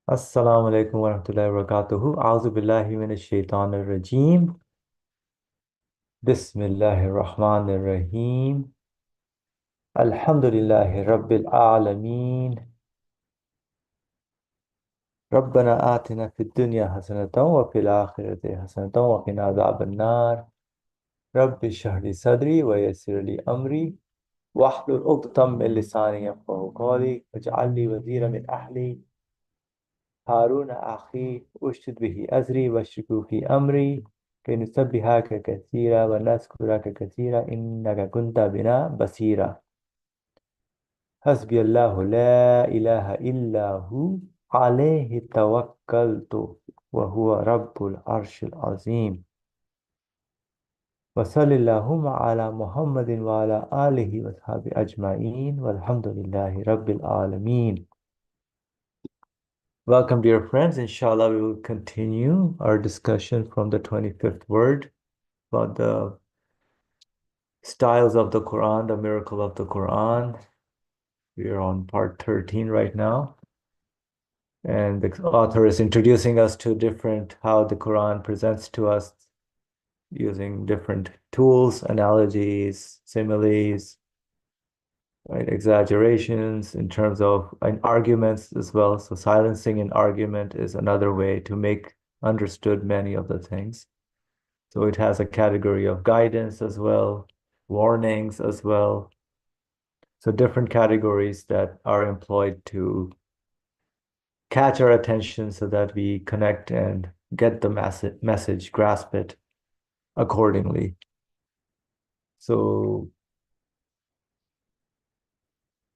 Assalamu alaikum wa rahmatullahi wa barakatuhu. A'udhu billahi minash shaitanir rajim. Bismillahir rahmanir rahim. Alhamdulillahi rabbil alameen. Rabbana atina fid dunya hasanatan wa fil akhirati hasanatan wa qina adhaban nar. Rabbi shrah li sadri wa yassir li amri wahlul 'uqdatam min lisani yafqahu qawli waj'al li waziran min ahli هارون أخي أشدد به أزري واشركه في أمري كي نسبحك كثيرا ونذكرك كثيرا إنك كنت بنا بصيرا حسبي الله لا إله إلا هو عليه توكلت وهو رب العرش العظيم وصل اللهم على محمد وعلى آله وصحبه أجمعين والحمد لله رب العالمين. Welcome, dear friends. Inshallah, we will continue our discussion from the 25th word about the styles of the Quran, the miracle of the Quran. We are on part 13 right now. And the author is introducing us to how the Quran presents to us using different tools, analogies, similes, right, exaggerations in terms of arguments as well. So silencing an argument is another way to make understood many of the things. So it has a category of guidance as well, warnings as well. So different categories that are employed to catch our attention so that we connect and get the message, grasp it accordingly. So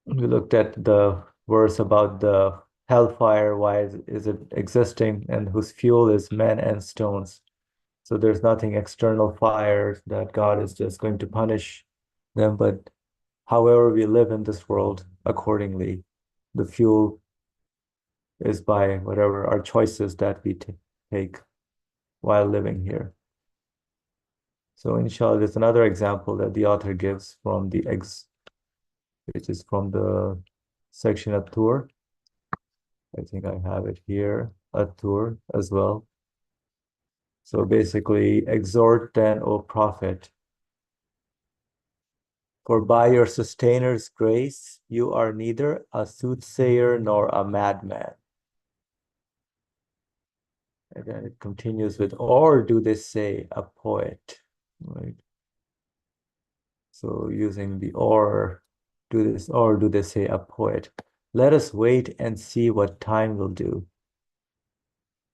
we looked at the verse about the hellfire, why is it existing, and whose fuel is men and stones. So there's nothing external fire that God is just going to punish them, but however we live in this world accordingly, the fuel is by whatever our choices that we take while living here. So inshallah, there's another example that the author gives from which is from the section of Tur. I think I have it here, at Tur as well. So basically, exhort then, O Prophet, for by your sustainer''s grace, you are neither a soothsayer nor a madman. And then it continues with, or do they say a poet, right? So using the or, do they say a poet? Let us wait and see what time will do.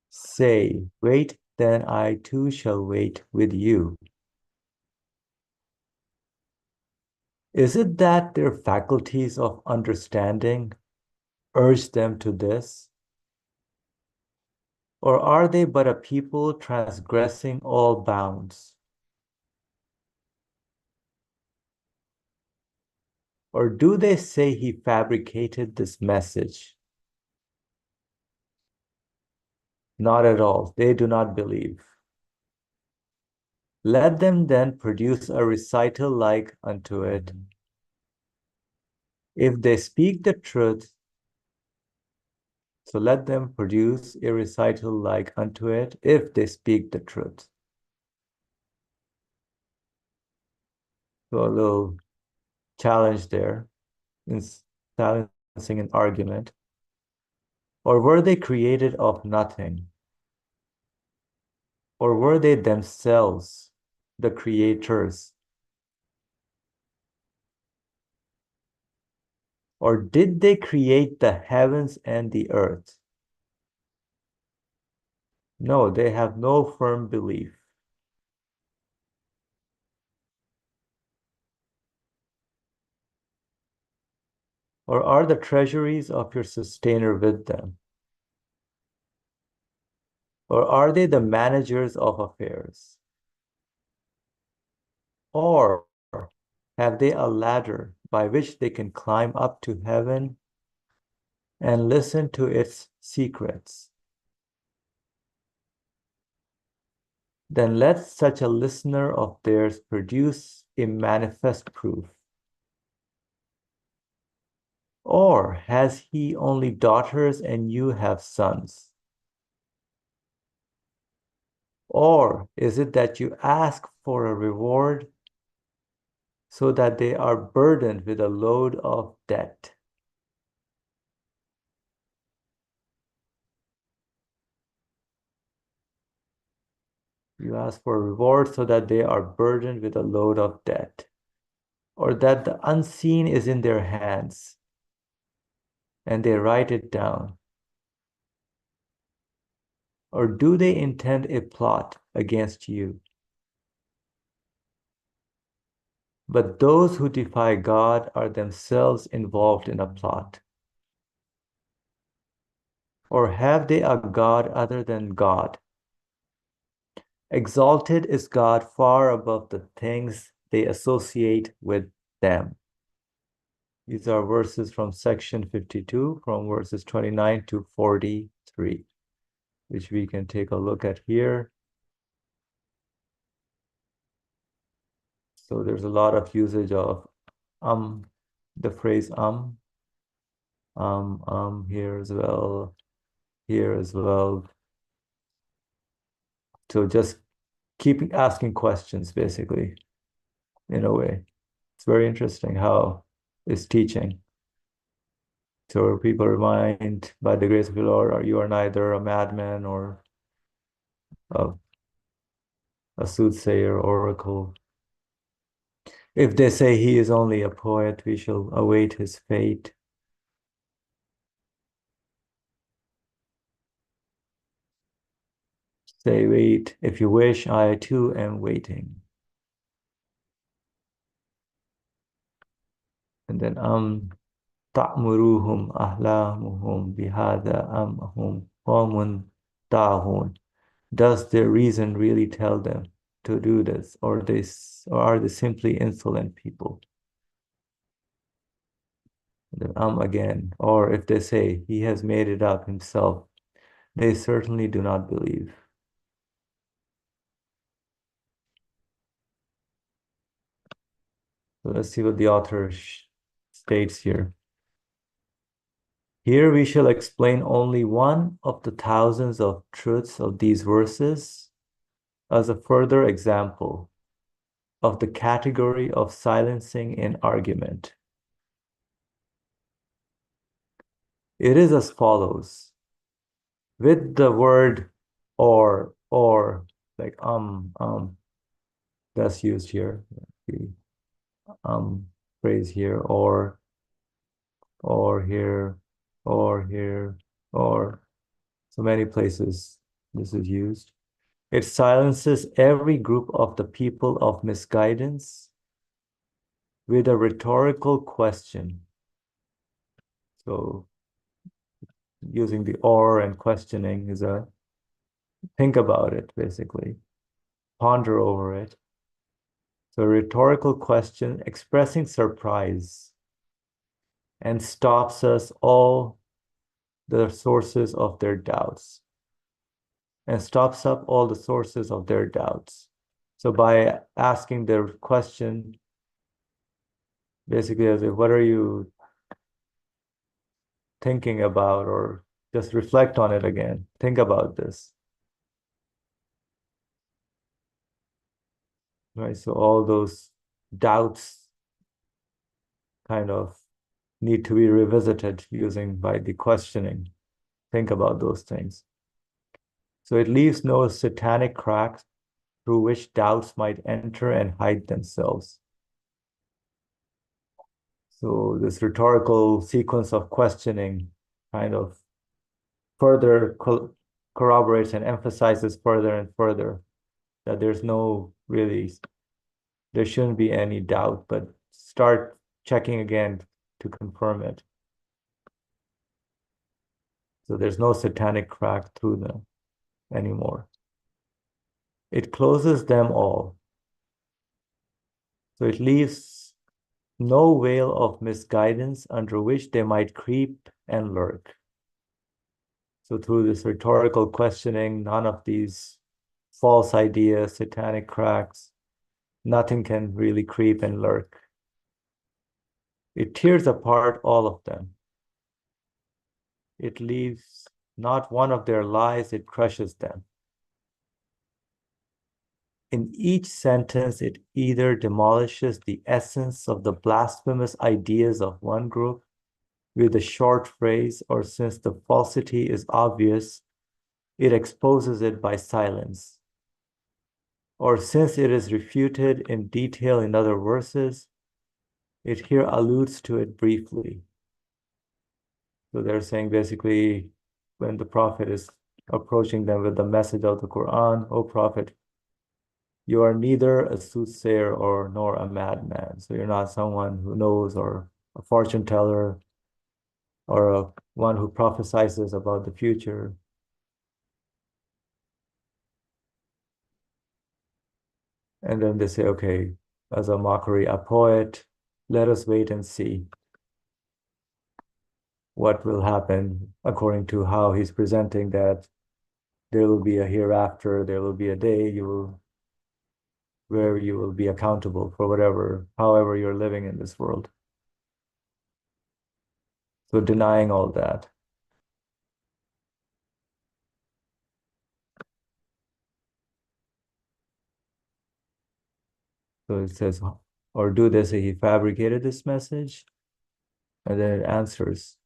Say, wait, then I too shall wait with you. Is it that their faculties of understanding urge them to this? Or are they but a people transgressing all bounds? Or do they say he fabricated this message? Not at all. They do not believe. Let them then produce a recital like unto it. If they speak the truth, so let them produce a recital like unto it, if they speak the truth. So a little challenge there in silencing an argument. Or were they created of nothing? Or were they themselves the creators? Or did they create the heavens and the earth? No, they have no firm belief. Or are the treasuries of your sustainer with them? Or are they the managers of affairs? Or have they a ladder by which they can climb up to heaven and listen to its secrets? Then let such a listener of theirs produce a manifest proof. Or has he only daughters and you have sons? Or is it that you ask for a reward so that they are burdened with a load of debt? You ask for a reward so that they are burdened with a load of debt, or that the unseen is in their hands and they write it down. Or do they intend a plot against you? But those who defy God are themselves involved in a plot. Or have they a God other than God? Exalted is God far above the things they associate with them. These are verses from section 52, from verses 29 to 43, which we can take a look at here. So there's a lot of usage of the phrase here as well, here as well. So just keep asking questions, basically, in a way. It's very interesting how it's teaching. So people remind, by the grace of the Lord, you are neither a madman or a, a soothsayer, oracle. If they say he is only a poet, we shall await his fate. Say, wait, if you wish, I too am waiting. And then ta'muruhum ahlamuhum bihada hum qawmun ta'hun. Does their reason really tell them to do this, or are they simply insolent people? And then again, or if they say he has made it up himself, they certainly do not believe. So let's see what the author states here. Here we shall explain only one of the thousands of truths of these verses as a further example of the category of silencing in argument. It is as follows. With the word or, like that's used here. The phrase here, or here, or here, or so many places this is used. It silences every group of the people of misguidance with a rhetorical question. So using the or and questioning is a think about it, basically. Ponder over it. So a rhetorical question expressing surprise and stops us all the sources of their doubts. And stops up all the sources of their doubts. So by asking the question, basically as if, what are you thinking about, or just reflect on it again. Think about this. Right? So all those doubts kind of need to be revisited by the questioning. Think about those things. So it leaves no satanic cracks through which doubts might enter and hide themselves. So this rhetorical sequence of questioning kind of further corroborates and emphasizes further and further that there shouldn't be any doubt, but start checking again to confirm it. So there's no satanic crack through them anymore. It closes them all. So it leaves no veil of misguidance under which they might creep and lurk. So through this rhetorical questioning, none of these false ideas, satanic cracks, nothing can really creep and lurk. It tears apart all of them. It leaves not one of their lies, it crushes them. In each sentence, it either demolishes the essence of the blasphemous ideas of one group with a short phrase, or since the falsity is obvious, it exposes it by silence. Or since it is refuted in detail in other verses, it here alludes to it briefly. So they're saying basically, when the Prophet is approaching them with the message of the Quran, O Prophet, you are neither a soothsayer or nor a madman. So you're not someone who knows, or a fortune teller, or one who prophesies about the future. And then they say, okay, as a mockery, a poet, let us wait and see what will happen according to how he's presenting that there will be a hereafter, there will be a day where you will be accountable for however you're living in this world. So denying all that. So it says, or do they say he fabricated this message? And then it answers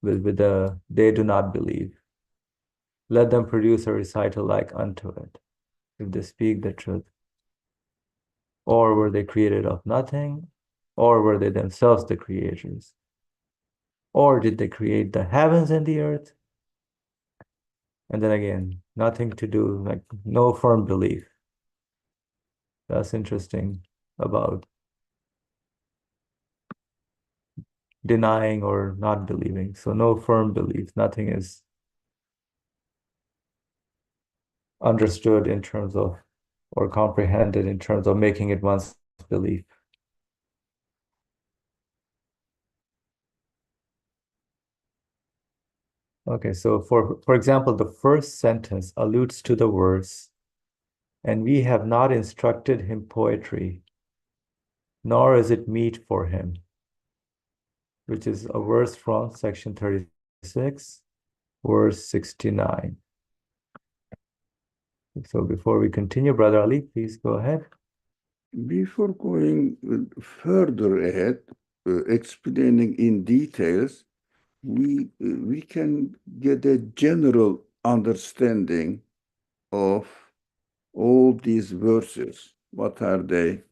with the, they do not believe. Let them produce a recital like unto it, if they speak the truth. Or were they created of nothing? Or were they themselves the creators? Or did they create the heavens and the earth? And then again, nothing to do, like no firm belief. That's interesting about denying or not believing. So no firm belief. Nothing is understood in terms of, or comprehended in terms of making it one's belief. Okay, so for example, the first sentence alludes to the words, and we have not instructed him poetry, nor is it meet for him, which is a verse from section 36, verse 69. So before we continue, Brother Ali, please go ahead. Before going further ahead, explaining in details, we can get a general understanding of all these verses. What are they?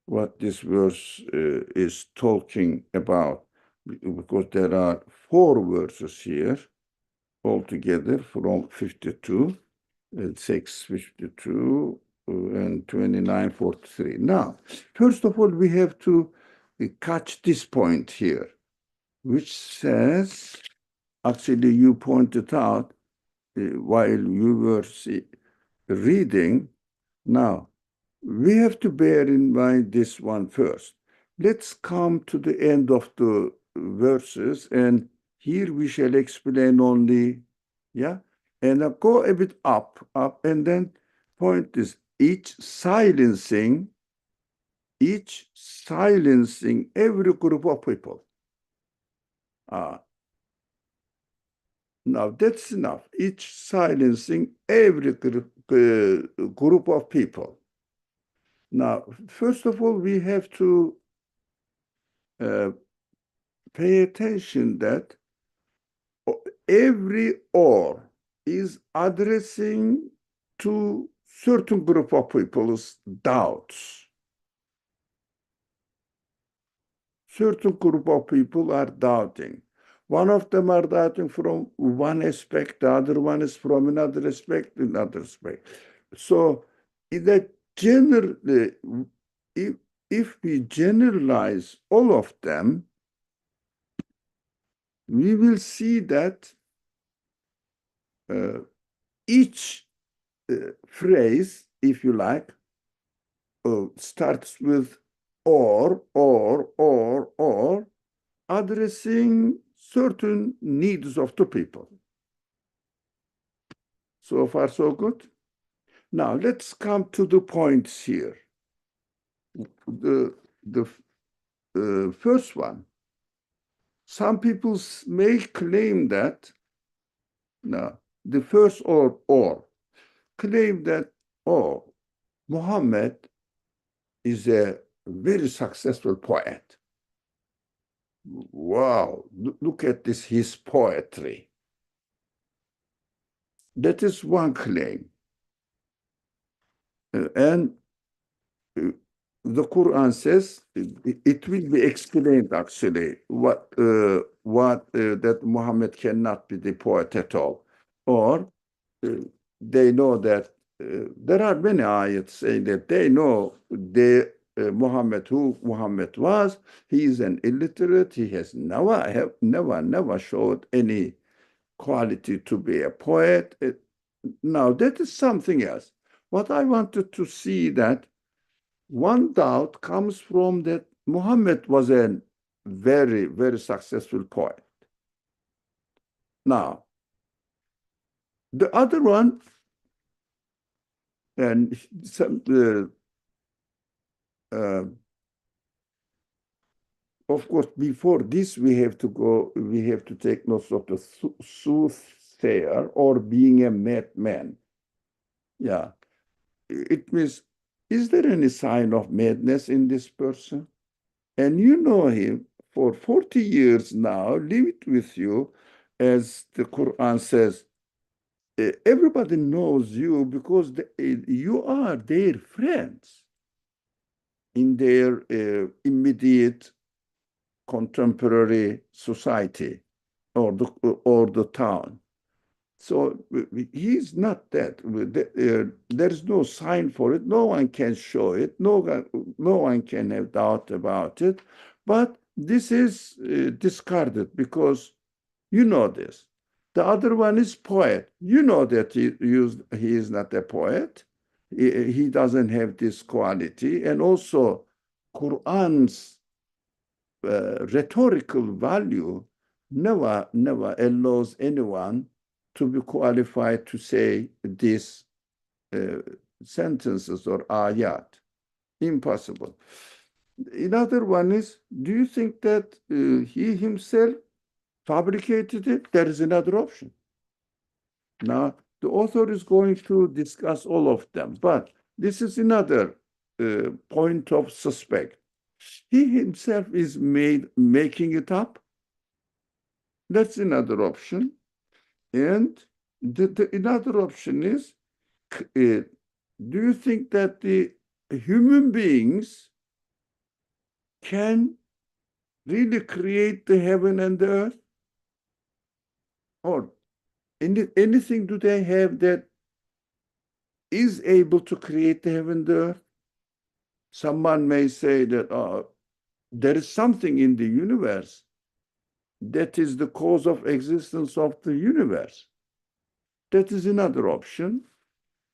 What this verse is talking about? Because there are 4 verses here altogether from 52, 652, and 29:43. Now, first of all, we have to catch this point here, which says, actually, you pointed out while you were reading. Now, we have to bear in mind this one first. Let's come to the end of the verses, and here we shall explain only, yeah? And go a bit up, and then point this, each silencing every group of people. Now that's enough. Each silencing every group of people. Now, first of all, we have to pay attention that every or is addressing to certain group of people's doubts. Certain group of people are doubting. One of them are doubting from one aspect, the other one is from another aspect, another aspect. So in that generally, if we generalize all of them, we will see that each phrase, if you like, starts with or, addressing certain needs of the people. So far, so good. Now, let's come to the points here. The first one, Some people may claim that, now, the first or claim that, oh, Muhammad is a very successful poet. Wow, look at this, his poetry. That is one claim. And the Quran says it will be explained actually what that Muhammad cannot be the poet at all, or they know that there are many ayats saying that they know Muhammad, who Muhammad was. He is an illiterate. He has never showed any quality to be a poet. Now that is something else. What I wanted to see that one doubt comes from that Muhammad was a very, very successful poet. Now, the other one, and some, of course, before this, we have to take notes of the soothsayer or being a madman. Yeah. It means, is there any sign of madness in this person? And you know him for 40 years now, lived with you, as the Quran says, everybody knows you because you are their friends in their immediate contemporary society or the town. So he's not that. There's no sign for it. No one can show it. No one can have doubt about it. But this is discarded because you know this. The other one is poet. You know that he is not a poet. He doesn't have this quality. And also, Quran's rhetorical value never allows anyone to be qualified to say these sentences or ayat. Impossible. Another one is, do you think that he himself fabricated it? There is another option. Now, the author is going to discuss all of them, but this is another point of suspect. He himself is making it up. That's another option. And another option is, do you think that the human beings can really create the heaven and the earth? Or anything do they have that is able to create the heaven and the earth? Someone may say that there is something in the universe that is the cause of existence of the universe. That is another option.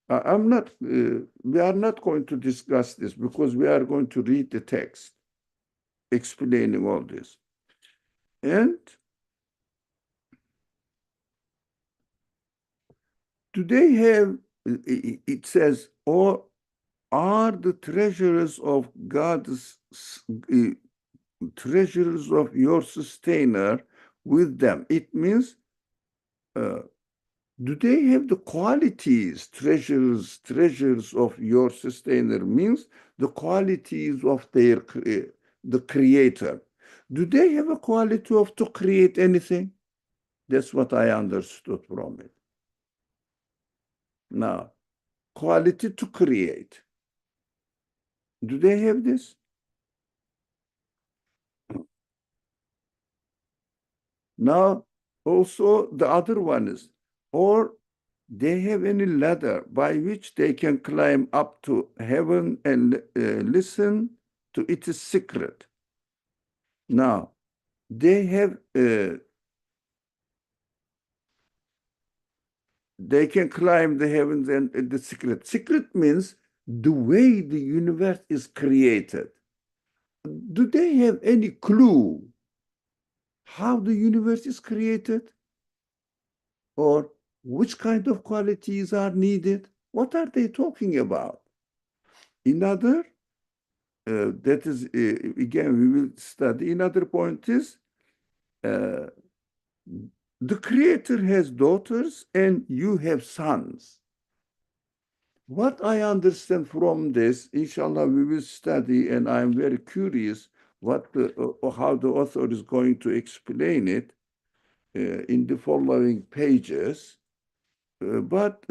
We are not going to discuss this because we are going to read the text explaining all this. And do they have, it says, or are the treasures of God's treasures of your sustainer with them? It means, do they have the qualities, treasures of your sustainer means the qualities of the creator. Do they have a quality of to create anything? That's what I understood from it. Now, quality to create. Do they have this? Now, also the other one is, or they have any ladder by which they can climb up to heaven and listen to its secret. Now, they have, they can climb the heavens and the secret. Secret means the way the universe is created. Do they have any clue how the universe is created? Or which kind of qualities are needed? What are they talking about? Another, that is, again, we will study. Another point is, uh, the Creator has daughters and you have sons. What I understand from this, inshallah, we will study, and I'm very curious how the author is going to explain it in the following pages. But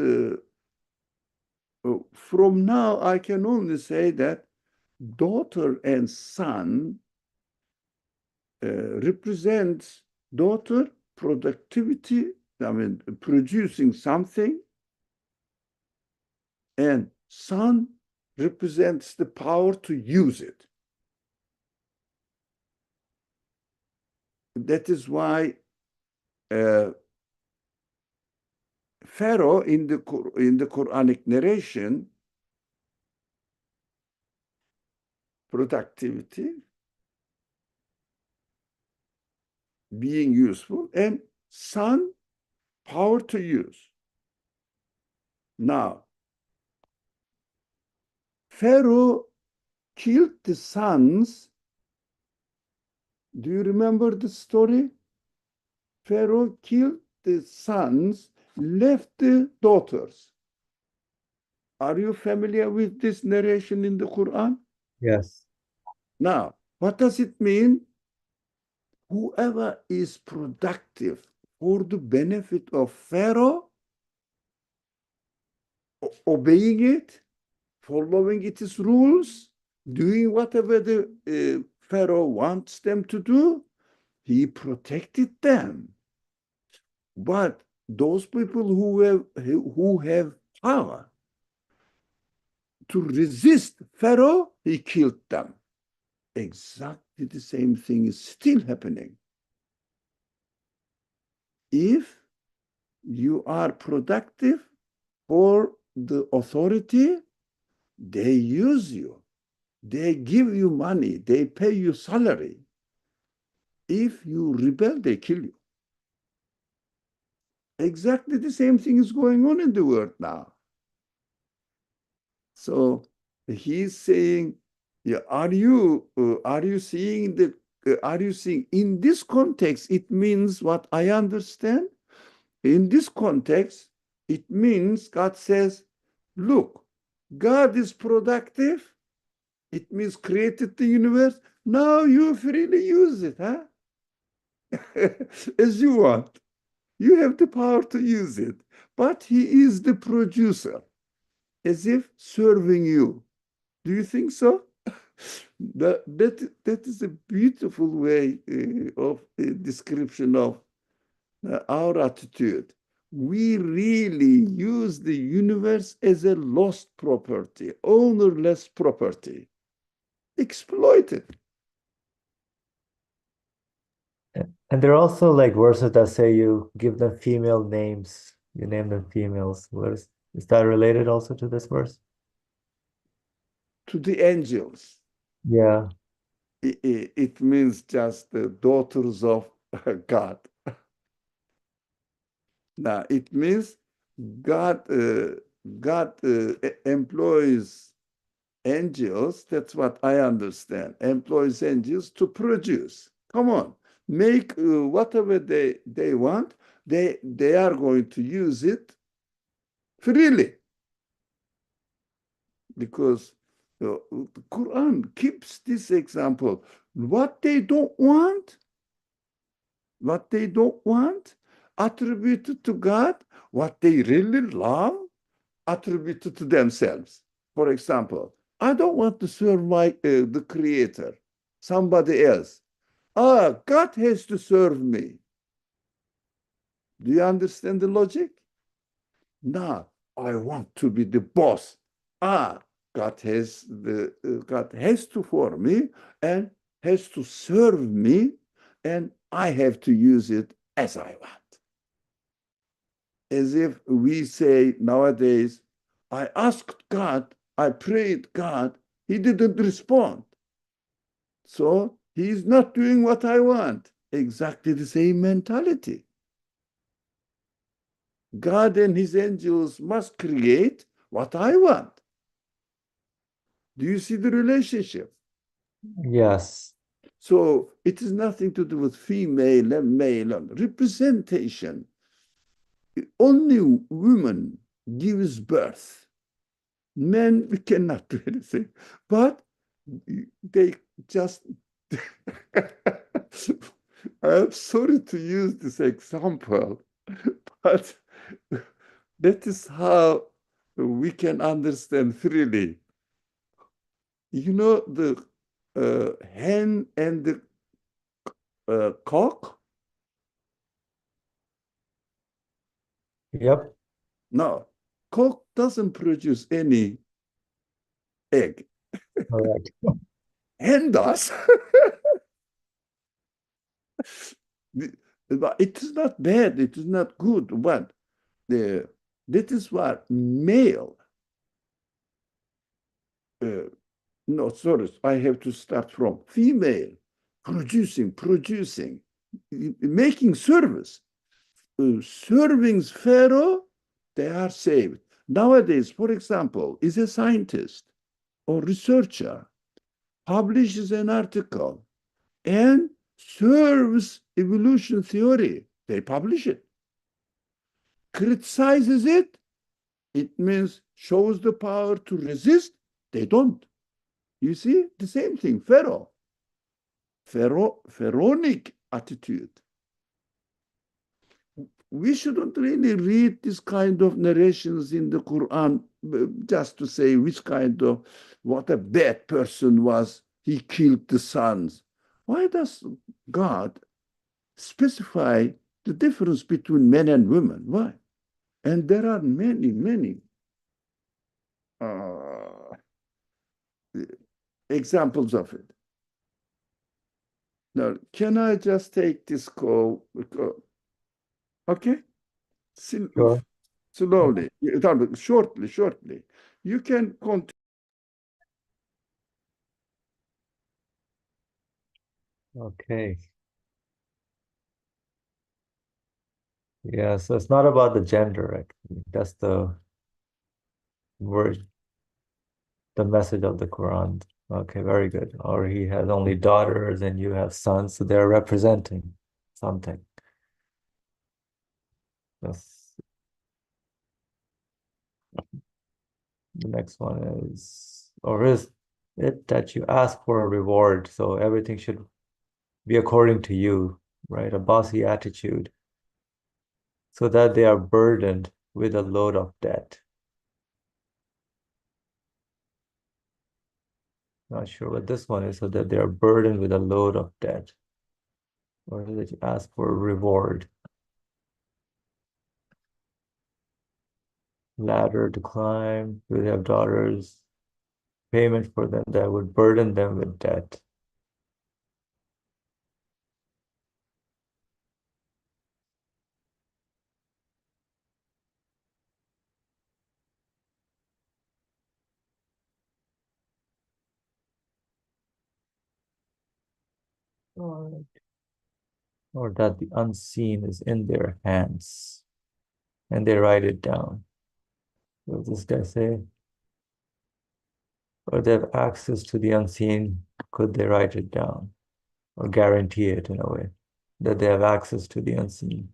from now, I can only say that daughter and son represents daughter productivity, I mean, producing something, and son represents the power to use it. That is why Pharaoh in the Quranic narration, productivity, being useful, and son, power to use. Now, Pharaoh killed the sons. Do you remember the story? Pharaoh killed the sons, left the daughters. Are you familiar with this narration in the Quran? Yes. Now, what does it mean? Whoever is productive for the benefit of Pharaoh, obeying it, following its rules, doing whatever the Pharaoh wants them to do, he protected them. But those people who have power to resist Pharaoh, he killed them. Exactly the same thing is still happening. If you are productive for the authority, they use you. They give you money. They pay you salary. If you rebel, they kill you. Exactly the same thing is going on in the world now. So he's saying, yeah, are you seeing in this context? It means what I understand. In this context, it means God says, look, God is productive. It means created the universe. Now you freely use it, huh? As you want. You have the power to use it. But he is the producer, as if serving you. Do you think so? That is a beautiful way of description of our attitude. We really use the universe as a lost property, ownerless property. Exploit it. And there are also like verses that say you give them female names. You name them females. Is that related also to this verse? To the angels, Yeah. it means just the daughters of God. Now, it means God, God employs angels, that's what I understand, employs angels to produce. Come on, make whatever they want, they are going to use it freely. Because the Quran keeps this example. What they don't want, attributed to God. What they really love, attributed to themselves. For example, I don't want to serve the Creator, somebody else. God has to serve me. Do you understand the logic? Now, I want to be the boss. God has to for me and has to serve me, and I have to use it as I want. As if we say nowadays, I asked God, I prayed God, he didn't respond. So he's not doing what I want. Exactly the same mentality. God and his angels must create what I want. Do you see the relationship? Yes. So it is nothing to do with female and male and representation. Only women gives birth. Men, we cannot do anything. But they just, I'm sorry to use this example, but that is how we can understand freely. You know, the hen and the cock? Yep. No, cock doesn't produce any egg. Correct. Hen does. But it is not bad. It is not good. But that is what male. Uh, no, sorry. I have to start from female producing, making service. Serving Pharaoh, they are saved. Nowadays, for example, is a scientist or researcher, publishes an article and serves evolution theory. They publish it. Criticizes it, it means shows the power to resist. They don't. You see, the same thing, Pharaonic attitude. We shouldn't really read this kind of narrations in the Quran just to say which kind of, what a bad person was. He killed the sons. Why does God specify the difference between men and women? Why? And there are many uh, examples of it. Now, can I just take this call? Okay? Sure. Slowly, shortly. You can continue. Okay. Yeah, so it's not about the gender, actually. That's the word, the message of the Quran. Okay, very good. Or he has only daughters and you have sons, so they're representing something. That's the next one is, or is it that you ask for a reward? So everything should be according to you, right? A bossy attitude, so that they are burdened with a load of debt. Not sure what this one is, so that they are burdened with a load of debt. Or that you ask for a reward. Ladder to climb, do they have daughters? Payment for them that would burden them with debt. Or that the unseen is in their hands and they write it down. What does this guy say? Or they have access to the unseen, could they write it down? Or guarantee it in a way that they have access to the unseen.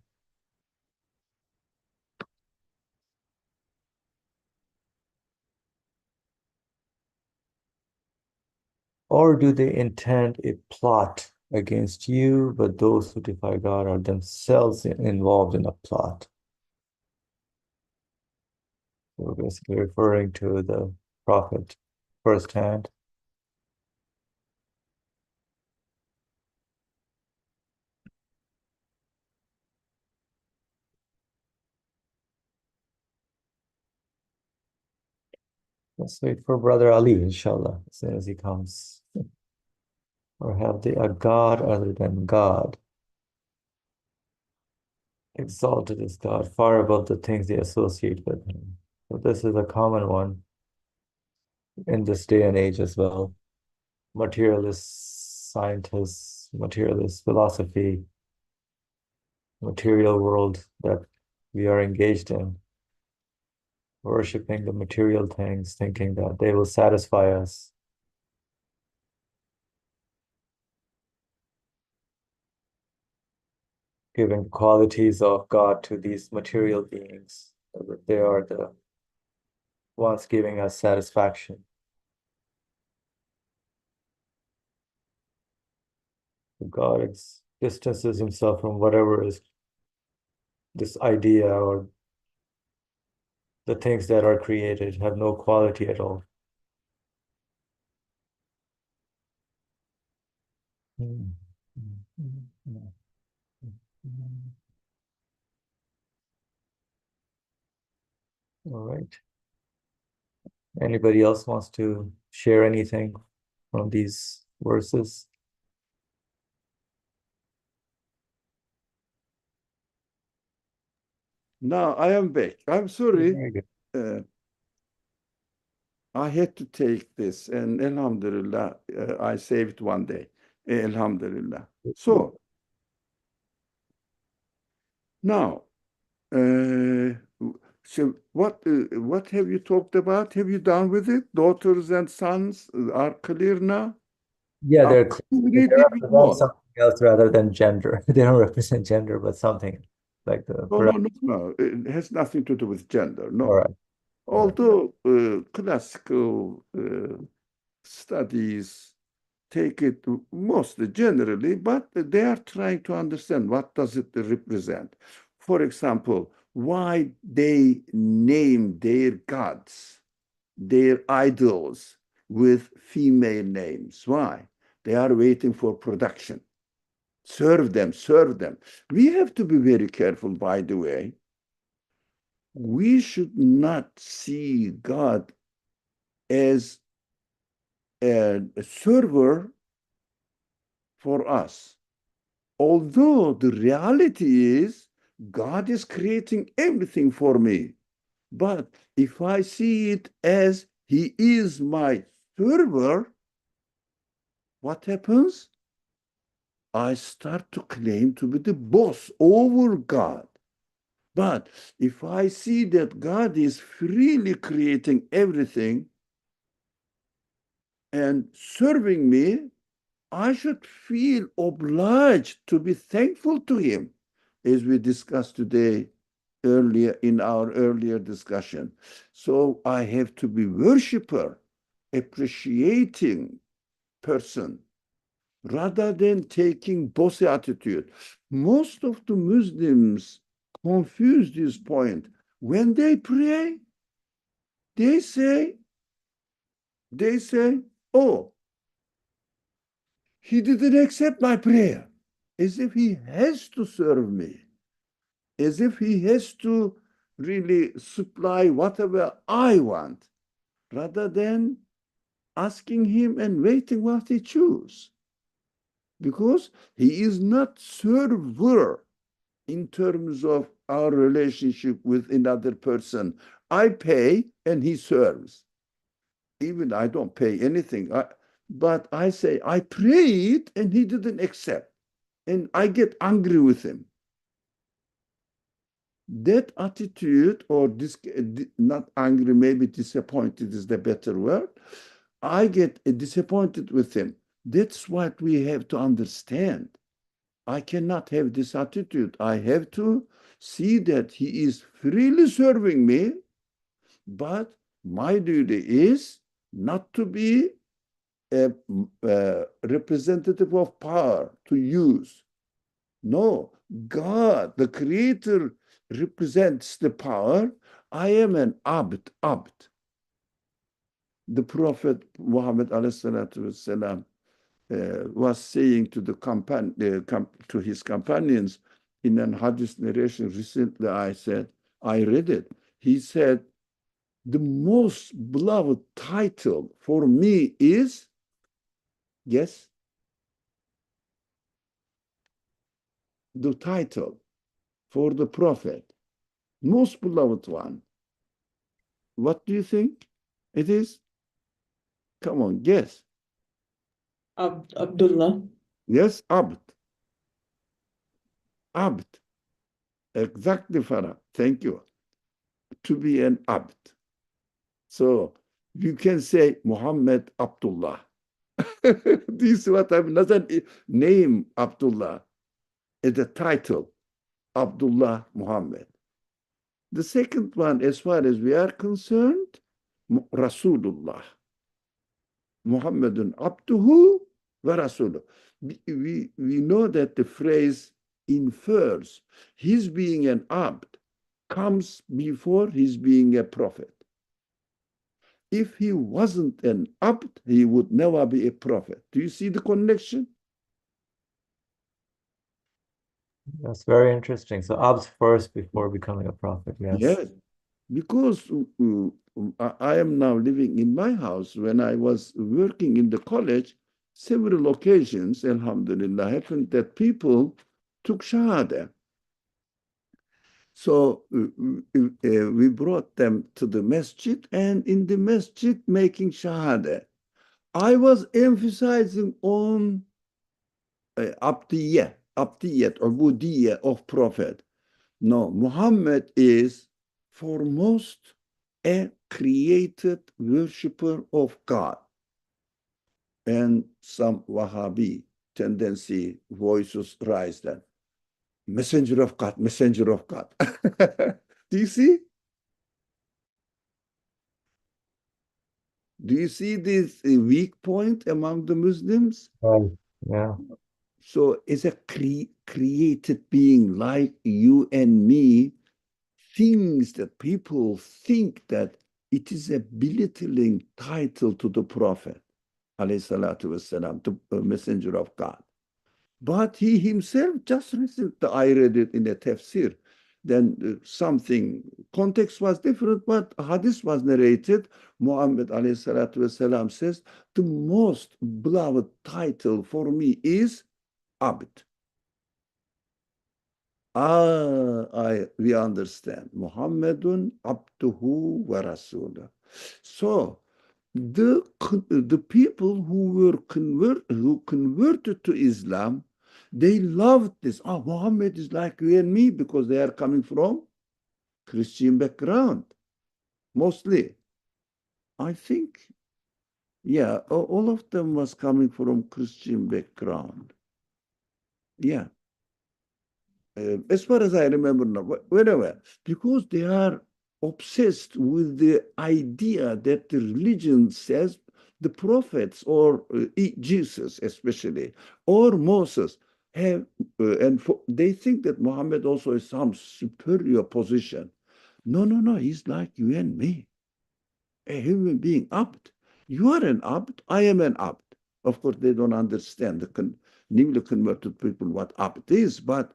Or do they intend a plot against you, but those who defy God are themselves involved in a plot? So basically referring to the prophet firsthand. Let's wait for Brother Ali, inshallah, as soon as he comes. Or have they a God other than God? Exalted is God, far above the things they associate with him. So this is a common one in this day and age as well. Materialist scientists, materialist philosophy, material world that we are engaged in, worshiping the material things, thinking that they will satisfy us. giving qualities of God to these material beings, that they are the ones giving us satisfaction. God distances himself from whatever is this idea, or the things that are created have no quality at all. All right. Anybody else wants to share anything from these verses? Now I am back. I'm sorry. Very good. I had to take this, and Alhamdulillah, I saved one day. Alhamdulillah. So now, so what have you talked about? Have you done with it? Daughters and sons are clear now? Yeah, I'm they're clear. They read even represent more. something else rather than gender. They don't represent gender, but something like the. No, no, no, no. It has nothing to do with gender. All No. right. All right. Although classical studies take it mostly generally, but they are trying to understand what does it represent. For example, why they name their gods, their idols with female names. Why? They are waiting for production. Serve them, serve them. We have to be very careful, by the way. We should not see God as a server for us. Although the reality is God is creating everything for me. But if I see it as He is my server, what happens? I start to claim to be the boss over God. But if I see that God is freely creating everything and serving me, I should feel obliged to be thankful to Him, as we discussed today earlier in our earlier discussion. So I have to be worshiper, appreciating person, rather than taking bossy attitude. Most of the Muslims confuse this point. When they pray, they say, oh, He didn't accept my prayer, as if He has to serve me, as if He has to really supply whatever I want, rather than asking Him and waiting what He chooses. Because He is not server in terms of our relationship with another person. I pay and He serves. Even I don't pay anything, but I say, I prayed and He didn't accept. And I get angry with Him. That attitude, or this, not angry, maybe disappointed is the better word. I get disappointed with Him. That's what we have to understand. I cannot have this attitude. I have to see that He is freely serving me, but my duty is not to be a representative of power to use. No, God, the Creator, represents the power. I am an abd. The Prophet Muhammad والسلام, was saying to to his companions in an hadith narration recently. I read it. He said, the most beloved title for me is, yes, the title for the Prophet, most beloved one. What do you think it is? Come on, guess. Abdullah. Yes, abd. Abd. Exactly, Farah. Thank you. To be an abd. So you can say Muhammad Abdullah. This is what I'm not a name Abdullah. It's a title. Abdullah Muhammad. The second one, as far as we are concerned, Rasulullah. Muhammadun abduhu wa rasuluh. We know that the phrase infers his being an abd comes before his being a prophet. If he wasn't an abd, he would never be a prophet. Do you see the connection? That's very interesting. So Ab's first before becoming a prophet. Yes. Yes, because I am now living in my house. When I was working in the college, several occasions, alhamdulillah, happened that people took shahada. So we brought them to the masjid, and in the masjid making shahada. I was emphasizing on abdiyah, ubudiyah of Prophet. No, Muhammad is foremost a created worshipper of God. And some Wahhabi tendency voices rise then. Messenger of God, messenger of God. Do you see? Do you see this weak point among the Muslims? Right. Yeah. So, as a created being like you and me, things that people think that it is a belittling title to the Prophet, alayhi salatu wasalam, the messenger of God. But he himself just recently, I read it in a tafsir, then something, context was different, but hadith was narrated. Muhammad alayhi salatu wasalam says, the most beloved title for me is Abd. We understand. Muhammadun abduhu wa rasuluh. So the people who converted to Islam, they loved this. Oh, Muhammad is like you and me because they are coming from Christian background, mostly. I think, yeah, all of them was coming from Christian background. Yeah. As far as I remember now, whatever, because they are obsessed with the idea that the religion says the prophets or Jesus especially, or Moses have, they think that Muhammad also has some superior position. No, no, no, he's like you and me, a human being, abd. You are an abd, I am an abd. Of course, they don't understand the newly converted people what abd is, but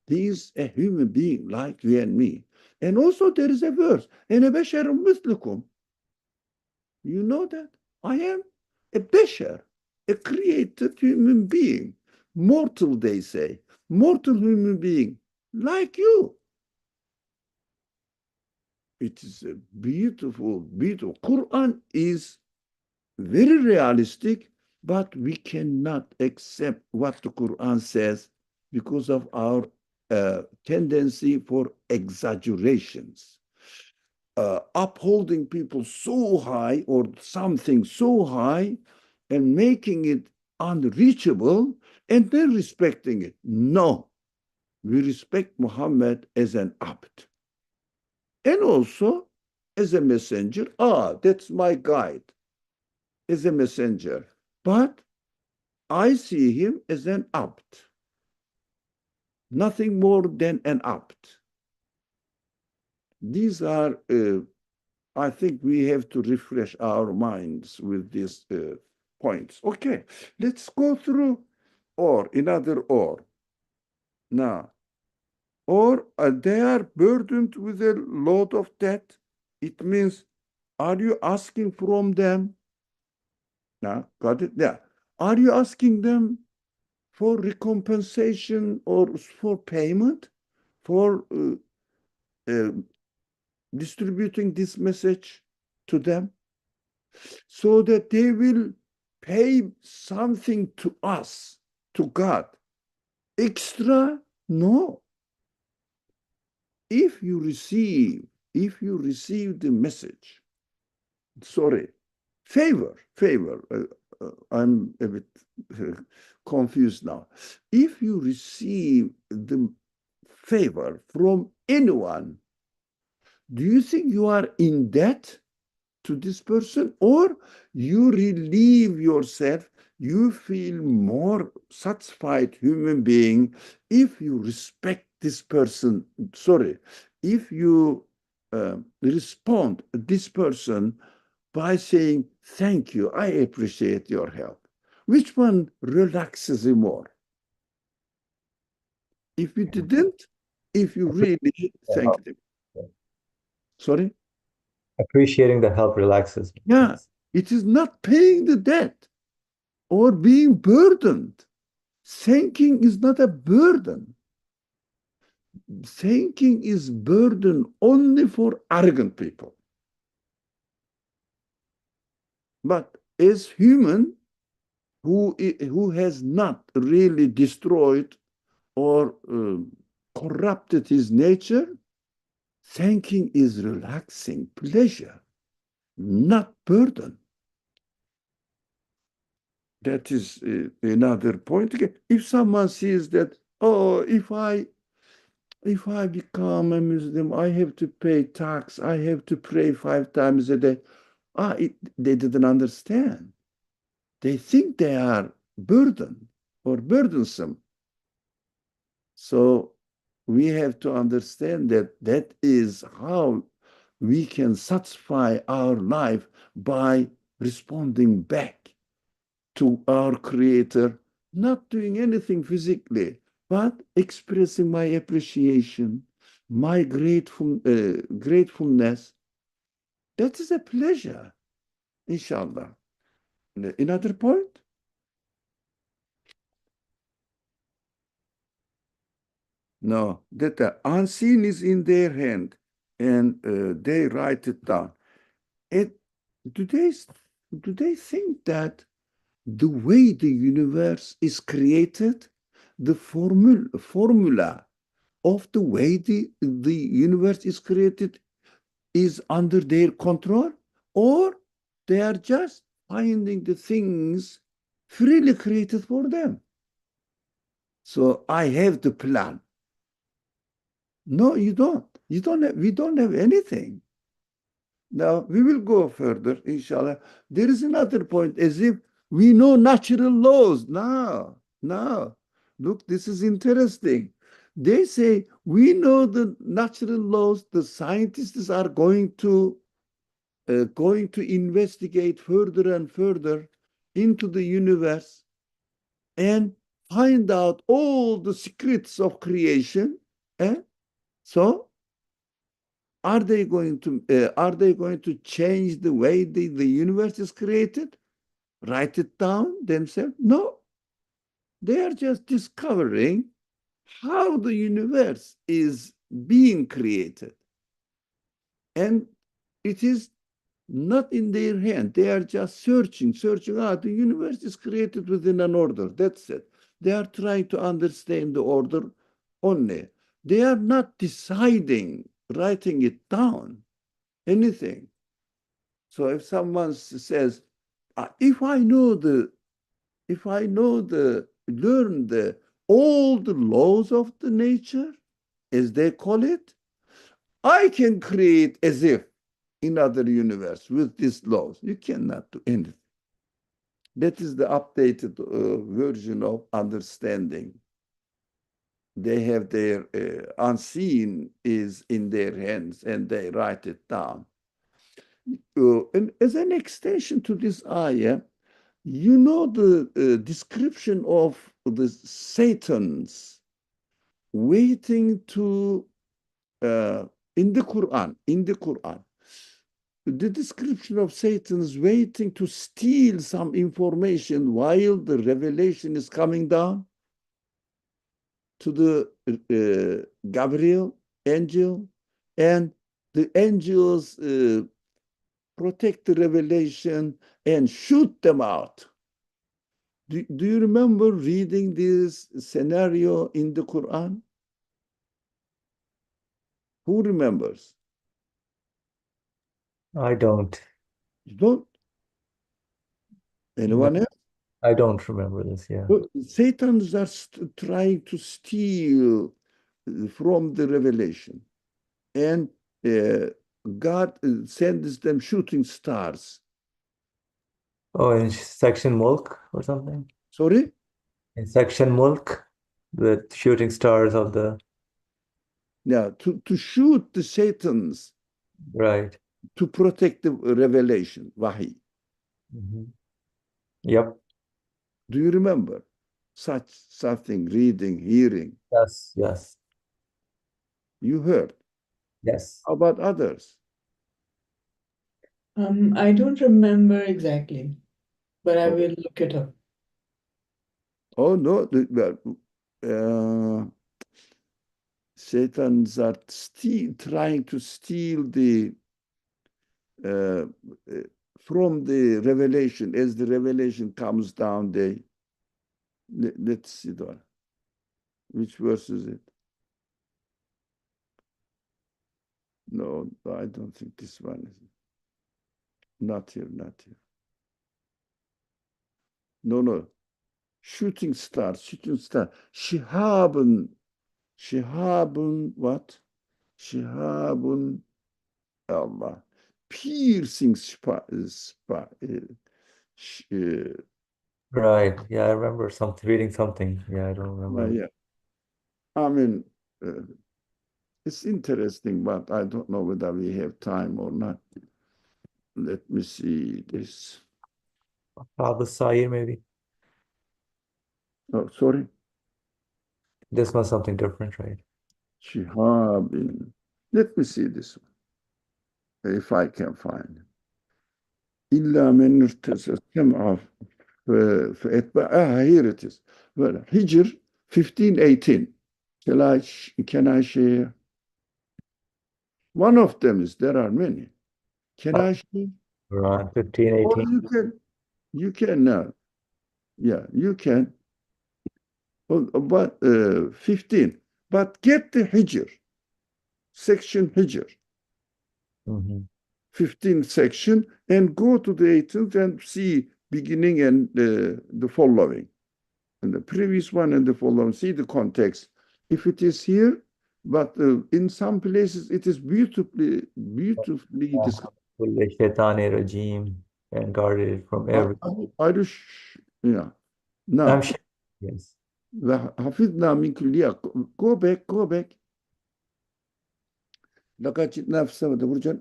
he is a human being like you and me. And also there is a verse, "Ene beşerum mislukum." You know that? I am a beşer, a created human being. Mortal, they say. Mortal human being, like you. It is a beautiful, beautiful. Qur'an is very realistic, but we cannot accept what the Quran says because of our tendency for exaggerations. Upholding people so high or something so high and making it unreachable and then respecting it. No, we respect Muhammad as an abd and also as a messenger. That's my guide, as a messenger. But I see him as an abd, nothing more than an abd. These are, I think we have to refresh our minds with these points. Okay, let's go through another or. Now, or they are burdened with a load of debt. It means, are you asking from them? Now, got it? Yeah. Are you asking them for recompensation or for payment for distributing this message to them so that they will pay something to us, to God? Extra? No. If you receive the message, sorry, favor, I'm a bit confused now. If you receive the favor from anyone, do you think you are in debt to this person, or you relieve yourself, you feel more satisfied human being if you respect this person, sorry, if you respond this person by saying, thank you, I appreciate your help? Which one relaxes you more? If you didn't, if you really The help. thanked them. Sorry? Appreciating the help relaxes me. Yeah, Yes. it is not paying the debt or being burdened. Thanking is not a burden. Thanking is burden only for arrogant people. But as human who has not really destroyed or corrupted his nature, thanking is relaxing pleasure, not burden. That is another point. If someone sees that, oh, if I become a Muslim, I have to pay tax, I have to pray 5 times a day. They didn't understand. They think they are burden or burdensome. So we have to understand that that is how we can satisfy our life by responding back to our Creator, not doing anything physically, but expressing my appreciation, my gratefulness. That is a pleasure, inshallah. Another point? No, that the unseen is in their hand and they write it down. It, do they do they think that the way the universe is created, the formula of the way the universe is created is under their control, or they are just finding the things freely created for them? So I have the plan. No, you don't. You don't have, we don't have anything. Now we will go further, inshallah. There is another point, as if we know natural laws. No, no. Look, this is interesting. They say we know the natural laws. The scientists are going to investigate further and further into the universe and find out all the secrets of creation. Eh? So are they going to change the way the universe is created? Write it down themselves? No. They are just discovering how the universe is being created. And it is not in their hand. They are just searching. The universe is created within an order. That's it. They are trying to understand the order only. They are not deciding, writing it down, anything. So if someone says, if I know learn all the laws of the nature, as they call it, I can create as if in other universe with these laws. You cannot do anything. That is the updated version of understanding. They have their unseen is in their hands and they write it down. And as an extension to this ayah, you know the description of the Satans waiting to in the Quran, the description of Satan's waiting to steal some information while the revelation is coming down to the Gabriel angel, and the angels protect the revelation and shoot them out. Do you remember reading this scenario in the Quran? Who remembers? I don't. You don't? No, Anyone else? I don't remember this. Yeah. Satans are trying to steal from the revelation. And God sends them shooting stars. Oh, in section Mulk or something? Sorry? In section Mulk, the shooting stars of the Yeah, to shoot the Satans right. to protect the revelation, Wahi. Mhm. Yep. Do you remember such something, reading, hearing? Yes. Yes. You heard. Yes. How about others? I don't remember exactly, but I Oh, will look it up. oh no, Satans are trying to steal the uh, uh, from the revelation. As the revelation comes down, let's see that. Which verse is it? No, I don't think this one is. Not here, not here. No, no. Shooting star, shooting star. Shihabun, what? Shihabun, Allah. Piercing sh- uh, Right. Yeah, I remember something reading something. Yeah, I don't remember. yeah. I mean, uh, it's interesting, but I don't know whether we have time or not. Let me see this. Abu Sair, maybe. Oh, sorry. This one's something different, right? Shihabin. Let me see this one, if I can find it. إلا من ارتزى السمع فاتبع. Here it is. Well, Hijr 1518. Can I share? One of them is, there are many. Can I share? Quran 15, Or 18. you can now. Yeah, you can. But 15. But get the Hijr, section Hijr, Mm-hmm. 15th section, and go to the 18th and see beginning and the following. And the previous one and the following, see the context. If it is here, but in some places it is beautifully described. Shaitani regime and guarded from every. Irish, yeah. I'm Now, sure. Yes. حفظنا من كل. Go back, go back. لقد جئنا في السماء برجا.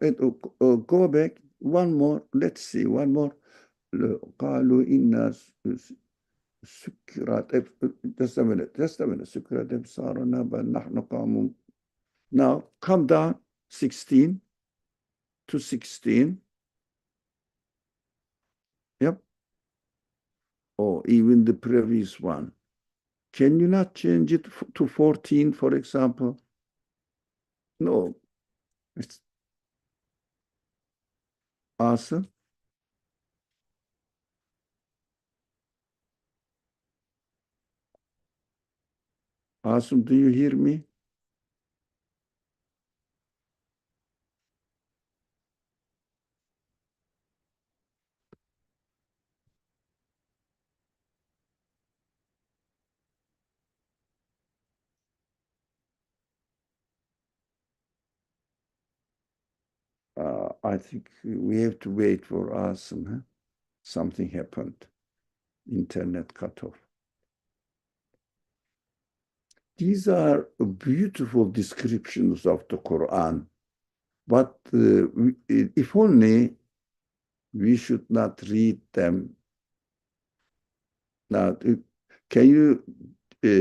Go back. One more. Let's see. One more. قالوا إن سكرت. Just a minute. Just a minute. سكرت أبصارنا بل نحن قوم. Now, come down 16 to 16. Yep. Or even the previous one. Can you not change it to 14, for example? No. It's awesome. Awesome. Do you hear me? I think we have to wait for awesome. Huh? Something happened. Internet cut off. These are beautiful descriptions of the Quran. But if only we should not read them. Now, can you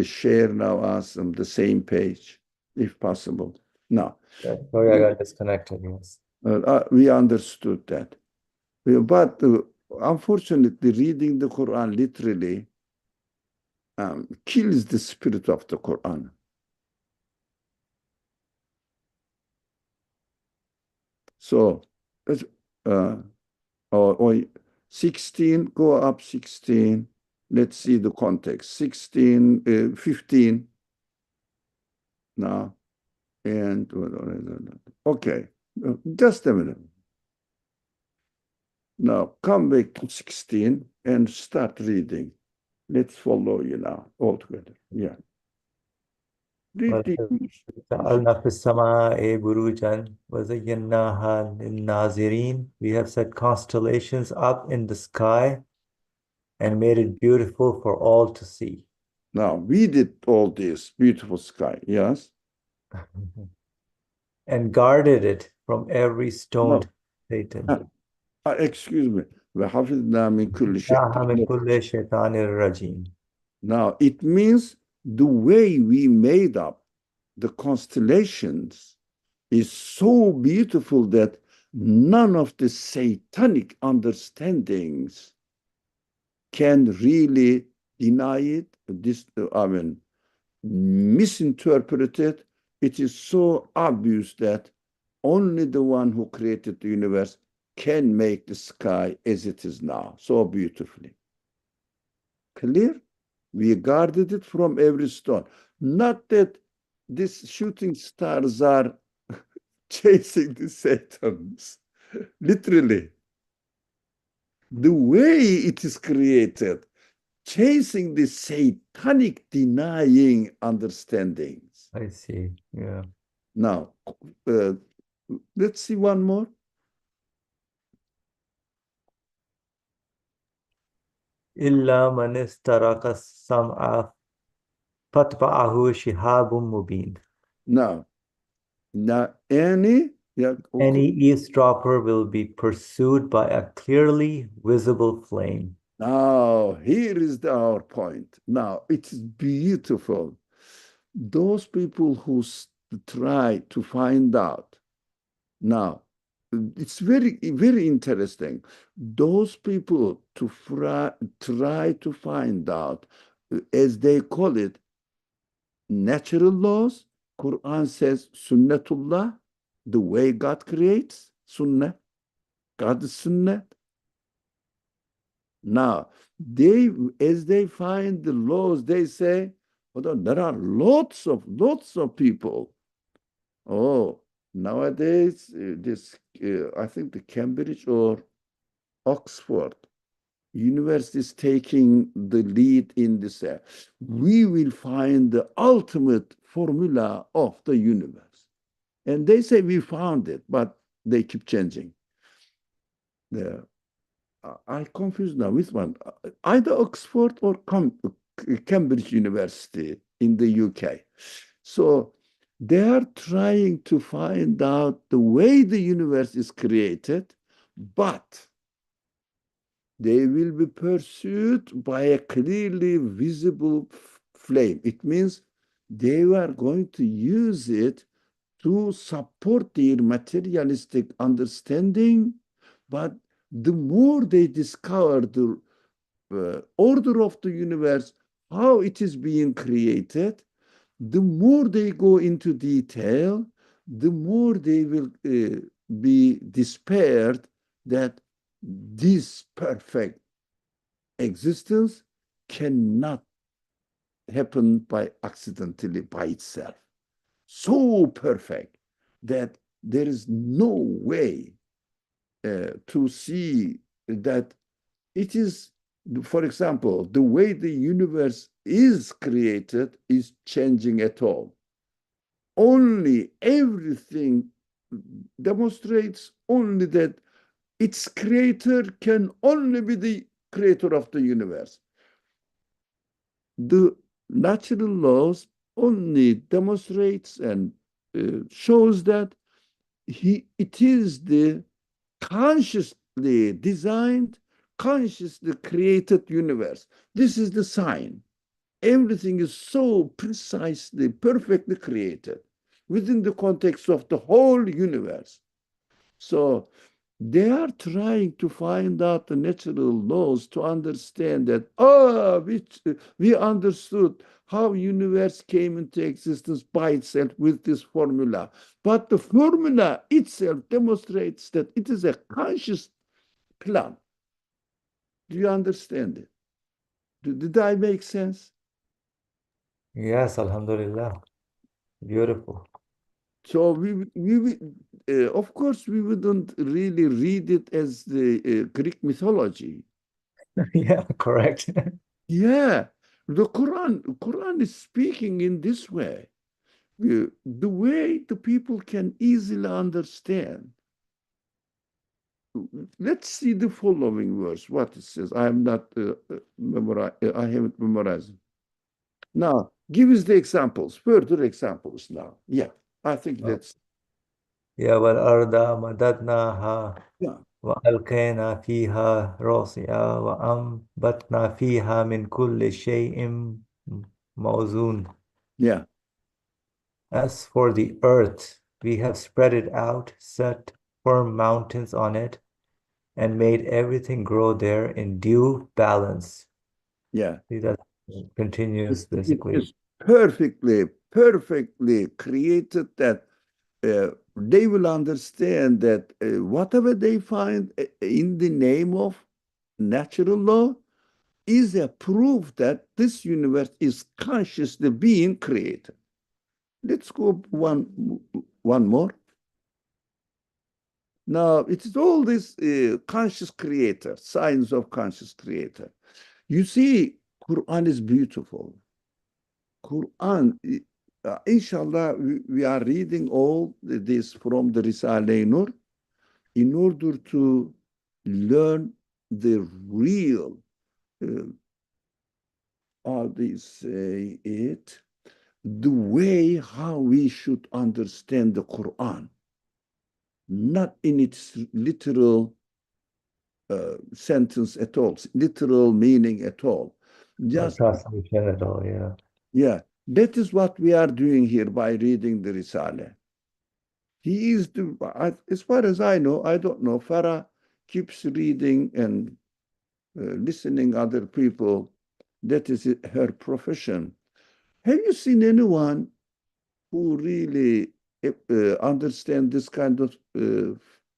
share now, Asim, the same page, if possible? No. Yeah. Sorry, I got disconnected. Yes. We understood that. But unfortunately, reading the Quran literally kills the spirit of the Quran. So, uh, or 16, go up 16. Let's see the context. 16, 15 now. And, okay, just a minute. Now, come back to 16 and start reading. Let's follow you now all together. Yeah. Read the وَجَعَلْنَا فِي السَّمَاءِ بُرُوجًا وَزَيَّنَّاهَا لِلنَّاظِرِينَ. We have set constellations up in the sky and made it beautiful for all to see. Now, we did all this beautiful sky, yes? And guarded it from every No. stoned Satan. Excuse me. وَحَفِظْنَا مِنْ كُلِّ مِنْ شَيْءٍ. كُلِّ شَيْطَانٍ رَجِيمٍ. Now, it means the way we made up the constellations is so beautiful that none of the satanic understandings can really deny it, misinterpret it. It is so obvious that only the one who created the universe can make the sky as it is now, so beautifully. Clear? We guarded it from every stone. Not that these shooting stars are chasing the Satans. Literally. The way it is created, chasing the satanic denying understandings. I see. Yeah. Now, let's see one more. إِلَّا مَنِ اسْتَرَقَ السَّمْعَ فَاتْبَعَهُ شِهَابٌ مُبِينٌ. Now, any Any eavesdropper will be pursued by a clearly visible flame. Now, here is our point. Now, it is beautiful. Those people who try to find out. Now, it's very, very interesting. Those people to try to find out, as they call it, natural laws. Quran says sunnatullah, the way God creates, sunnah, God is sunnah. Now, as they find the laws, they say, hold on, there are lots of people. Oh, nowadays, I think the Cambridge or Oxford University is taking the lead in this. We will find the ultimate formula of the universe. And they say we found it, but they keep changing. I confused now with one. Either Oxford or Cambridge University in the UK. So they are trying to find out the way the universe is created, but they will be pursued by a clearly visible flame. It means they are going to use it to support their materialistic understanding, but the more they discover the order of the universe, how it is being created, the more they go into detail, the more they will be despaired that this perfect existence cannot happen by accidentally by itself. So perfect that there is no way to see that it is, for example, the way the universe is created is changing at all. Only everything demonstrates only that its creator can only be the creator of the universe. The natural laws only demonstrates and shows that it is the consciously designed, consciously created universe. This is the sign. Everything is so precisely, perfectly created within the context of the whole universe. So they are trying to find out the natural laws to understand that, we understood how universe came into existence by itself with this formula. But the formula itself demonstrates that it is a conscious plan. Do you understand it? Did I make sense? Yes, Alhamdulillah. Beautiful. So of course, we wouldn't really read it as the Greek mythology. Yeah, correct. Yeah, the Quran is speaking in this way. the way the people can easily understand. Let's see the following verse, what it says. I have not memorized, I haven't memorized. Now, give us the examples, further examples now. Yeah, I think that's, يا والأرض مددناها yeah, وألقينا فيها رواسي وأنبتنا فيها من كل شيء موزون. yeah, As for the earth, we have spread it out, set firm mountains on it, and made everything grow there in due balance. yeah. See, that continues It basically. is perfectly created that they will understand that whatever they find in the name of natural law is a proof that this universe is consciously being created. Let's go one more. Now, it is all this conscious creator, science of conscious creator. You see, Quran is beautiful. Quran, inshallah, we are reading all this from the risale-i in order to learn the real, how they say it, the way how we should understand the Quran, not in its literal sentence at all, literal meaning at all. No Just, translation at all, yeah. yeah, that is what we are doing here by reading the Risale. He is the, as far as I know, I don't know, Farah keeps reading and listening other people. That is her profession. Have you seen anyone who really understand this kind of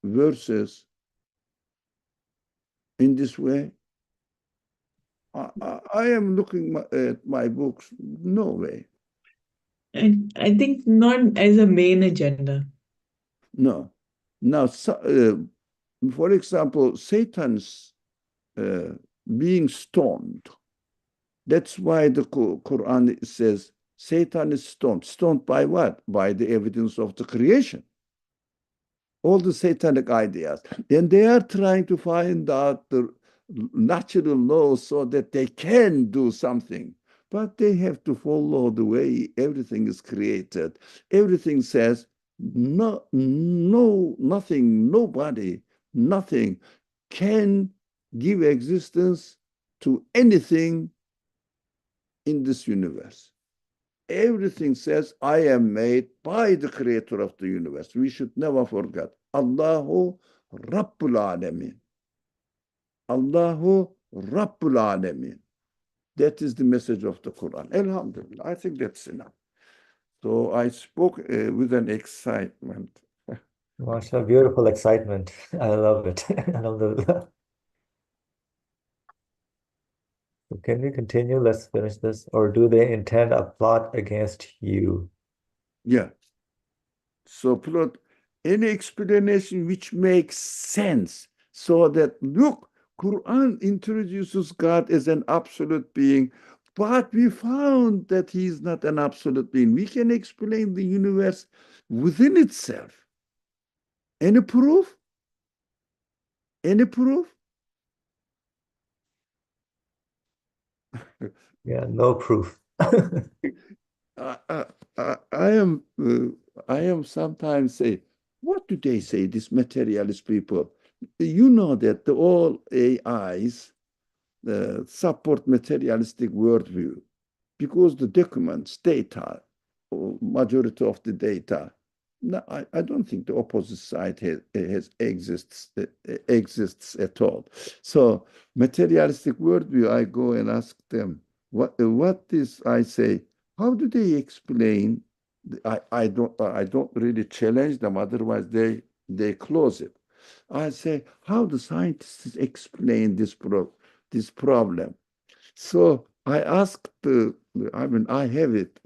verses in this way? I am looking at my books. No way. And I think not as a main agenda. No. Now, for example, Satan's being stoned. That's why the Quran says Satan is stoned. Stoned by what? By the evidence of the creation. All the satanic ideas. And they are trying to find out the natural laws so that they can do something. But they have to follow the way everything is created. Everything says nothing, nobody, nothing can give existence to anything in this universe. Everything says, I am made by the creator of the universe. We should never forget. Allahu Rabbul Alamin. Allahu Rabbul Alamin. That is the message of the Quran. Alhamdulillah. I think that's enough. So I spoke with an excitement. Masha, beautiful excitement. I love it. Alhamdulillah. So can we continue? Let's finish this. Or do they intend a plot against you? Yeah. So plot any explanation which makes sense so that, look, Quran introduces God as an absolute being, but we found that he is not an absolute being. We can explain the universe within itself. Any proof? Any proof? Yeah, no proof. I, I am sometimes say, what do they say, these materialist people? You know that the all AIs support materialistic worldview because the documents, data, or majority of the data. No, I don't think the opposite side exists at all. So materialistic worldview, I go and ask them, what is, I say, how do they explain? I don't really challenge them, otherwise they close it. I say, how do scientists explain this problem? So I asked, I mean, I have it.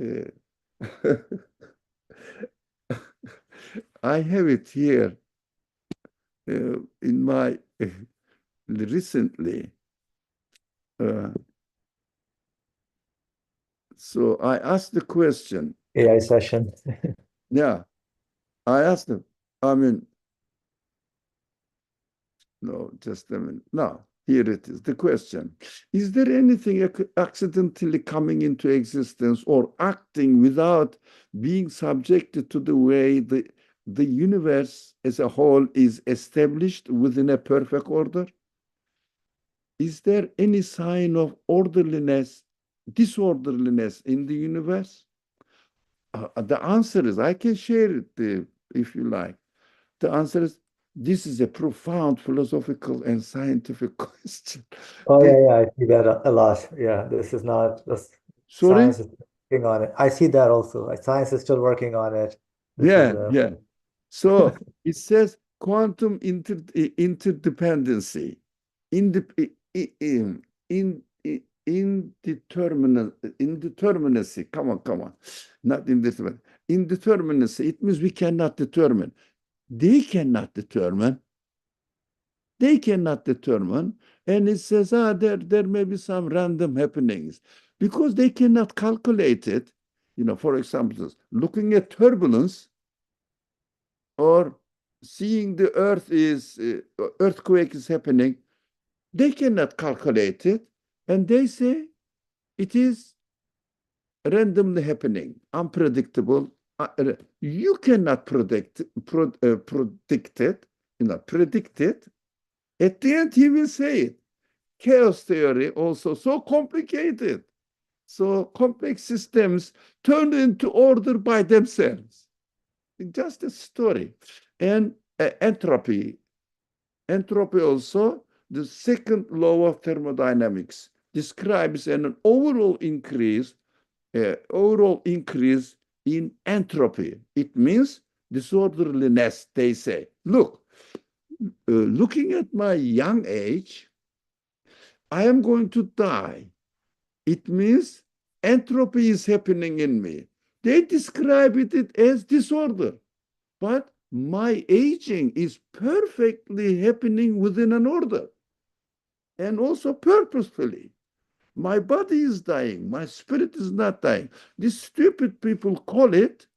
I have it here in my recently. So I asked the question, AI session. Yeah, I asked him. I mean, no, just a minute. No, here it is. The question: is there anything accidentally coming into existence or acting without being subjected to the way the universe as a whole is established within a perfect order? Is there any sign of orderliness, disorderliness in the universe? The answer is, I can share it if you like. The answer is, this is a profound philosophical and scientific question. Oh The, yeah, yeah, I see that a lot. Yeah, this is not this sorry? science is working on it. I see that also. Like, science is still working on it. This is Yeah, a yeah. So it says quantum interdependency, indeterminacy. Come on. Not indeterminacy. Indeterminacy. It means we cannot determine. They cannot determine. They cannot determine. And it says, there may be some random happenings because they cannot calculate it. For example, looking at turbulence or seeing the earthquake is happening, they cannot calculate it. And they say it is randomly happening, unpredictable. You cannot predict it, predict it. At the end, he will say it. Chaos theory also so complicated. So complex systems turn into order by themselves. Just a story. And entropy. Entropy also, the second law of thermodynamics, describes an overall increase in entropy. It means disorderliness, they say. Look, looking at my young age, I am going to die. It means entropy is happening in me. They describe it as disorder, but my aging is perfectly happening within an order and also purposefully. My body is dying, my spirit is not dying. These stupid people call it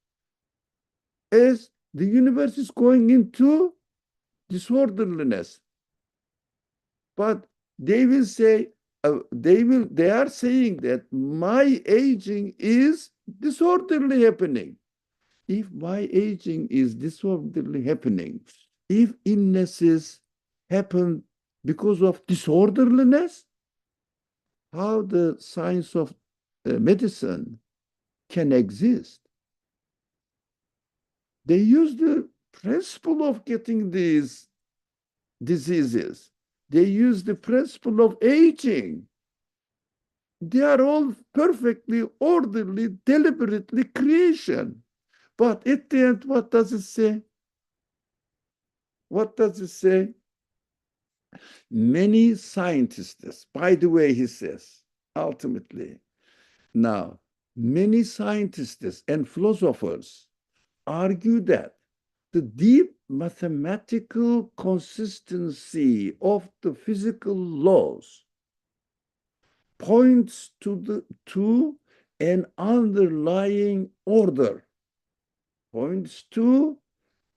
as the universe is going into disorderliness. But they will say, they are saying that my aging is disorderly happening. If my aging is disorderly happening, if illnesses happen because of disorderliness, how the science of medicine can exist? They use the principle of getting these diseases. They use the principle of aging. They are all perfectly orderly, deliberately creation. But at the end, what does it say? What does it say? Many scientists, by the way, he says, ultimately, now, many scientists and philosophers argue that the deep mathematical consistency of the physical laws points to an underlying order, points to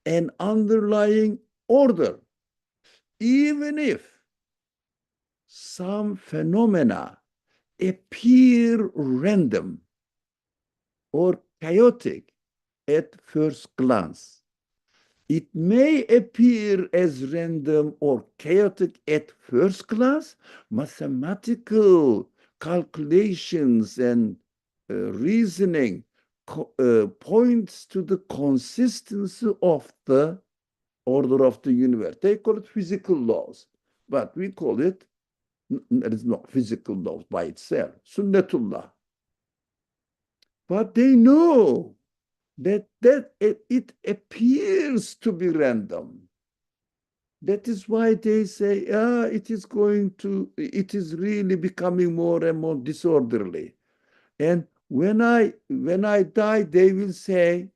an underlying order, even if some phenomena appear random or chaotic at first glance. It may appear as random or chaotic at first glance. Mathematical calculations and reasoning points to the consistency of the order of the universe. They call it physical laws, but we call it, it is not physical laws by itself, sunnatullah. But they know that it appears to be random. That is why they say, it is really becoming more and more disorderly. And when I die, they will say,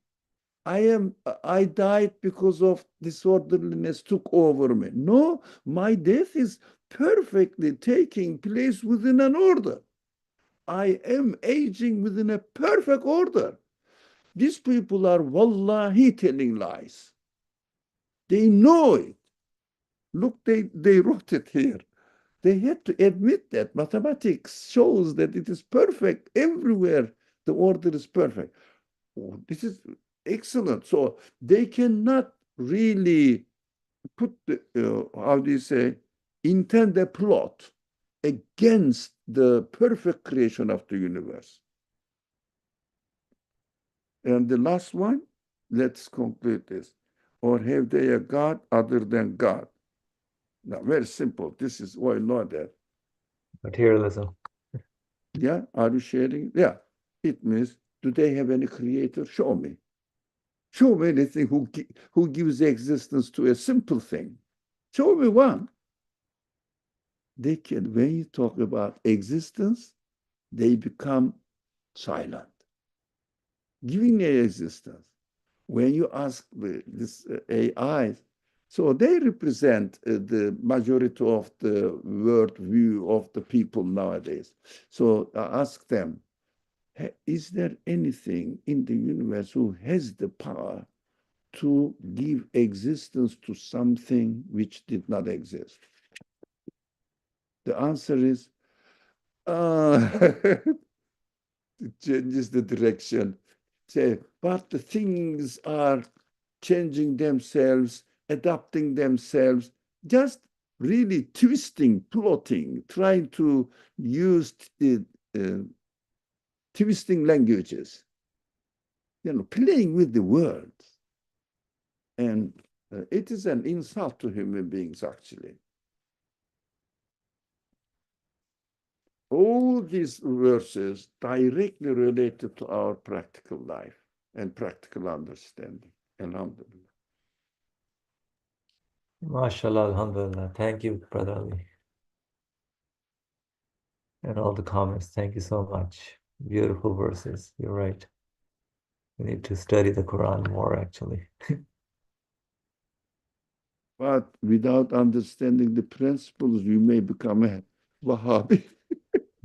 I died because of disorderliness took over me. No, my death is perfectly taking place within an order. I am aging within a perfect order. These people are wallahi telling lies. They know it. Look, they wrote it here. They had to admit that mathematics shows that it is perfect everywhere. The order is perfect. Oh, this is excellent. So they cannot really put the, how do you say, intend a plot against the perfect creation of the universe. And the last one, let's conclude this. Or have they a God other than God? Now, very simple. This is, well, know that. Materialism. Yeah, are you sharing? Yeah, it means, do they have any creator? Show me. Show me anything who gives existence to a simple thing. Show me one. They can, when you talk about existence, they become silent, giving a existence. When you ask this AI, so they represent the majority of the world view of the people nowadays. So I ask them, is there anything in the universe who has the power to give existence to something which did not exist? The answer is, it changes the direction. Say, but the things are changing themselves, adapting themselves, just really twisting, plotting, trying to use uh, twisting languages, playing with the words. And it is an insult to human beings, actually. All these verses directly related to our practical life and practical understanding. Alhamdulillah. MashaAllah, Alhamdulillah. Thank you, Brother Ali. And all the comments. Thank you so much. Beautiful verses. You're right. We need to study the Quran more, actually. But without understanding the principles, you may become a Wahhabi.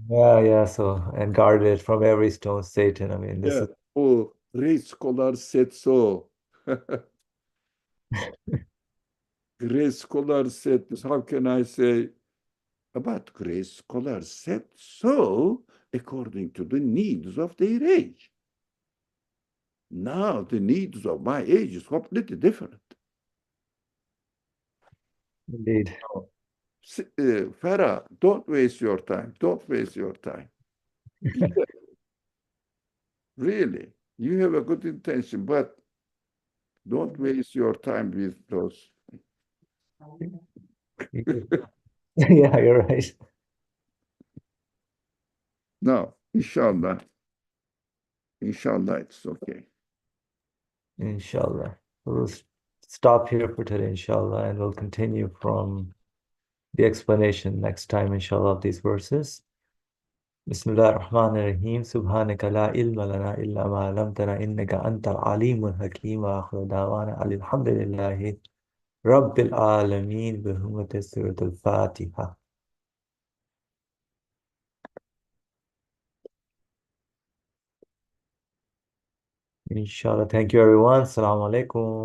Yeah, yeah. So, and guard it from every stone, Satan. I mean, this Yeah. is Oh, great scholar said so. Great scholar said this. How can I say? But great scholar said so according to the needs of their age. Now the needs of my age is completely different. indeed. Farah, don't waste your time. Don't waste your time. Really, you have a good intention, but don't waste your time with those. Yeah, you're right. No, inshallah, it's okay. Inshallah. We'll stop here for today, inshallah, and we'll continue from the explanation next time, inshallah, of these verses. Bismillah ar-Rahman ar-Rahim. Subhanaka la ilma lana illa ma alamtana innaka anta al-alimul hakim wa akhiru da'wana alhamdulillahi rabbil alameen bi hurmati surat al-Fatiha. Inshallah. Thank you, everyone. Assalamu alaikum.